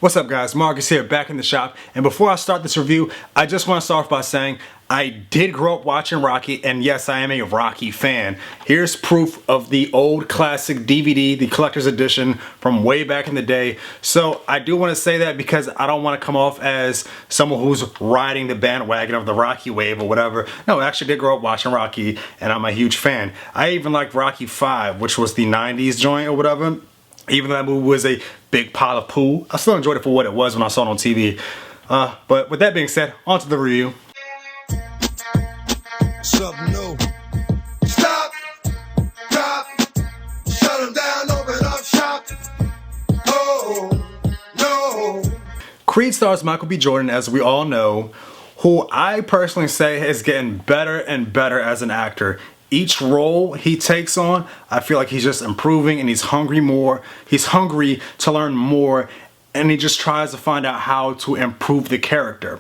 What's up guys, Marcus here, back in the shop, and before I start this review, I just want to start off by saying I did grow up watching Rocky, and yes, I am a Rocky fan. Here's proof of the old classic DVD, the collector's edition from way back in the day. So I do want to say that because I don't want to come off as someone who's riding the bandwagon of the Rocky wave or whatever. No, I actually did grow up watching Rocky, and I'm a huge fan. I even liked Rocky 5, which was the 90s joint or whatever. Even though that movie was a big pile of poo, I still enjoyed it for what it was when I saw it on TV. But with that being said, on to the review. Something new. Stop, drop, shut them down, open up shop. Oh, no. Creed stars Michael B. Jordan, as we all know, who I personally say is getting better and better as an actor. Each role he takes on, I feel like he's just improving, and he's hungry more. He's hungry to learn more, and he just tries to find out how to improve the character.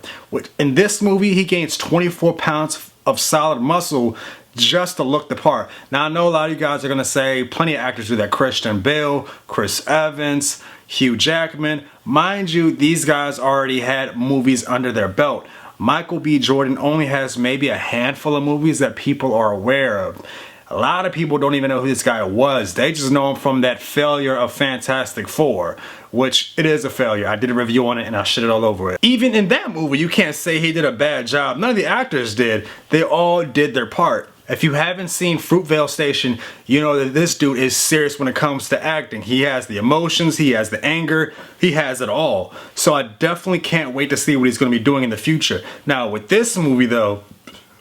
In this movie, he gains 24 pounds of solid muscle just to look the part. Now, I know a lot of you guys are going to say plenty of actors do that. Christian Bale, Chris Evans, Hugh Jackman. Mind you, these guys already had movies under their belt. Michael B. Jordan only has maybe a handful of movies that people are aware of. A lot of people don't even know who this guy was. They just know him from that failure of Fantastic Four, which it is a failure. I did a review on it and I shit it all over it. Even in that movie, you can't say he did a bad job. None of the actors did. They all did their part. If you haven't seen Fruitvale Station, you know that this dude is serious when it comes to acting. He has the emotions, he has the anger, he has it all. So I definitely can't wait to see what he's going to be doing in the future. Now with this movie though,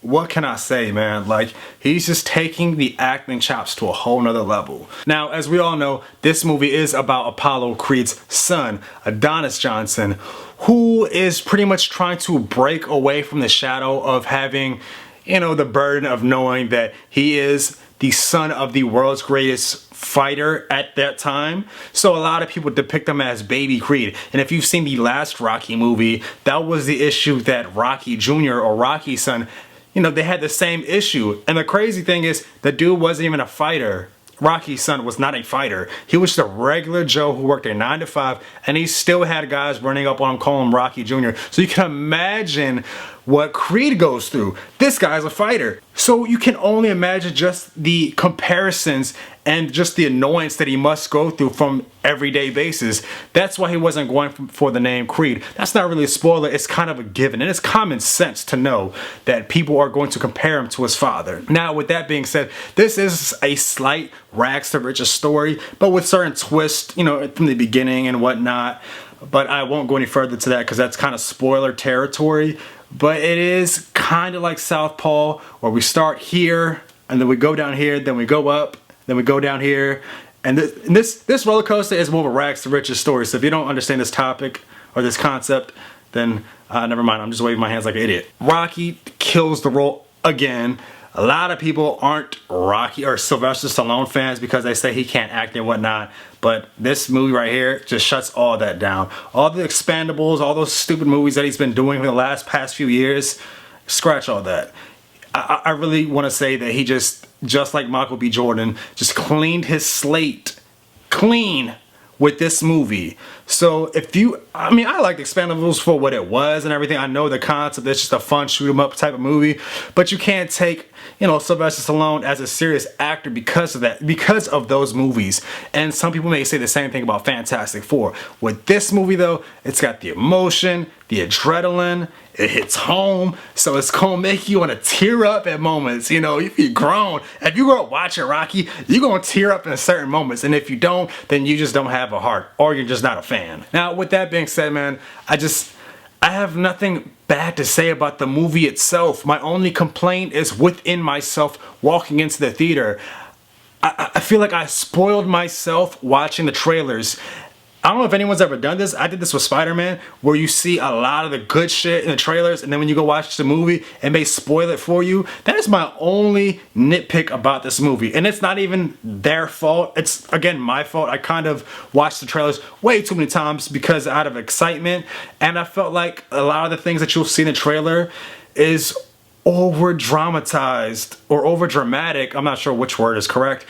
what can I say, man? Like, he's just taking the acting chops to a whole nother level. Now, as we all know, this movie is about Apollo Creed's son, Adonis Johnson, who is pretty much trying to break away from the shadow of having, you know, the burden of knowing that he is the son of the world's greatest fighter at that time. So a lot of people depict him as baby Creed. And if you've seen the last Rocky movie, that was the issue that Rocky Jr. or Rocky's son, you know, they had the same issue. And the crazy thing is, the dude wasn't even a fighter. Rocky's son was not a fighter. He was just a regular Joe who worked a 9 to 5, and he still had guys running up on him calling him Rocky Jr. So you can imagine what Creed goes through. This guy's a fighter. So you can only imagine just the comparisons and just the annoyance that he must go through from everyday basis. That's why he wasn't going for the name Creed. That's not really a spoiler, it's kind of a given. And it's common sense to know that people are going to compare him to his father. Now, with that being said, this is a slight rags to riches story, but with certain twists, you know, from the beginning and whatnot. But I won't go any further to that because that's kind of spoiler territory. But it is kind of like Southpaw, where we start here, and then we go down here, then we go up, then we go down here. And this roller coaster is more of a rags to riches story. So if you don't understand this topic or this concept, then never mind. I'm just waving my hands like an idiot. Rocky kills the role again. A lot of people aren't Rocky or Sylvester Stallone fans because they say he can't act and whatnot. But this movie right here just shuts all that down. All the Expendables, all those stupid movies that he's been doing for the past few years, scratch all that. I really want to say that he just like Michael B. Jordan, just cleaned his slate clean with this movie. So if you, I mean, I like Expendables for what it was and everything. I know the concept, it's just a fun shoot 'em up type of movie, but you can't take, you know, Sylvester Stallone as a serious actor because of that, because of those movies. And some people may say the same thing about Fantastic Four. With this movie though, it's got the emotion, the adrenaline, it hits home, so it's gonna make you want to tear up at moments. You know, if you're grown, if you grow up watching Rocky, you're gonna tear up in certain moments, and if you don't, then you just don't have a heart, or you're just not a fan. Now, with that being said, man, I have nothing bad to say about the movie itself. My only complaint is within myself walking into the theater. I feel like I spoiled myself watching the trailers. I don't know if anyone's ever done this. I did this with Spider-Man, where you see a lot of the good shit in the trailers, and then when you go watch the movie and they spoil it for you. That is my only nitpick about this movie. And it's not even their fault. It's, again, my fault. I kind of watched the trailers way too many times because out of excitement, and I felt like a lot of the things that you'll see in the trailer is over dramatized or over dramatic. I'm not sure which word is correct.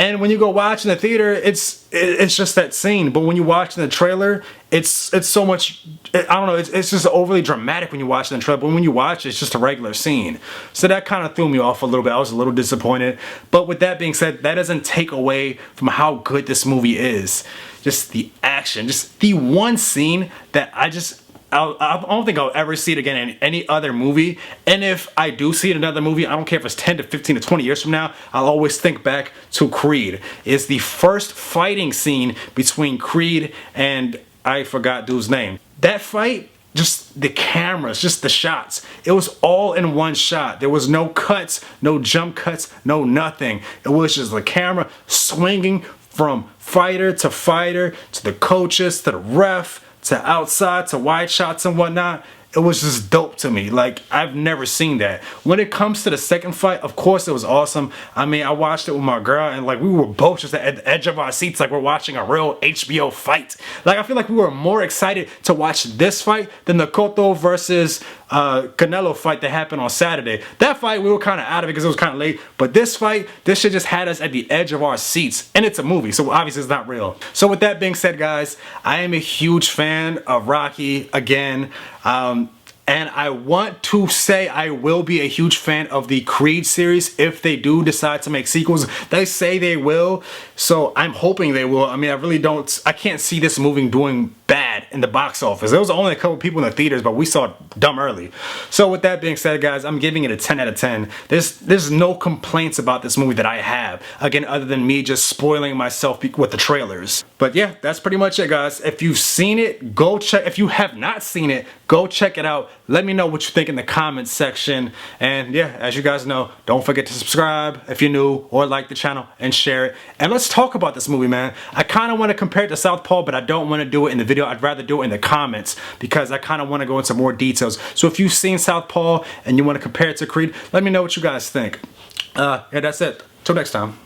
And when you go watch in the theater, it's just that scene. But when you watch in the trailer, it's so much, I don't know, it's just overly dramatic when you watch it in the trailer. But when you watch it, it's just a regular scene. So that kind of threw me off a little bit. I was a little disappointed. But with that being said, that doesn't take away from how good this movie is. Just the action, just the one scene that I don't think I'll ever see it again in any other movie. And if I do see it in another movie, I don't care if it's 10 to 15 to 20 years from now, I'll always think back to Creed. It's the first fighting scene between Creed and I forgot dude's name. That fight, just the cameras, just the shots. It was all in one shot. There was no cuts, no jump cuts, no nothing. It was just the camera swinging from fighter to the coaches, to the ref, to outside, to wide shots and whatnot. It was just dope to me. Like, I've never seen that. When it comes to the second fight, of course it was awesome. I mean, I watched it with my girl and like we were both just at the edge of our seats like we're watching a real HBO fight. Like, I feel like we were more excited to watch this fight than the Cotto versus Canelo fight that happened on Saturday. That fight, we were kind of out of it because it was kind of late. But this fight, this shit just had us at the edge of our seats. And it's a movie, so obviously it's not real. So with that being said, guys, I am a huge fan of Rocky again. And I want to say I will be a huge fan of the Creed series if they do decide to make sequels. They say they will, so I'm hoping they will. I mean, I can't see this movie doing bad in the box office. There was only a couple people in the theaters, but we saw it dumb early. So with that being said, guys, I'm giving it a 10 out of 10. There's no complaints about this movie that I have, again, other than me just spoiling myself with the trailers. But yeah, that's pretty much it, guys. If you've seen it, go check. If you have not seen it, go check it out. Let me know what you think in the comments section. And yeah, as you guys know, don't forget to subscribe if you're new, or like the channel and share it. And let's talk about this movie, man. I kind of want to compare it to Southpaw, but I don't want to do it in the video. I'd rather do it in the comments because I kind of want to go into more details. So if you've seen Southpaw and you want to compare it to Creed, let me know what you guys think. Yeah, that's it. Till next time.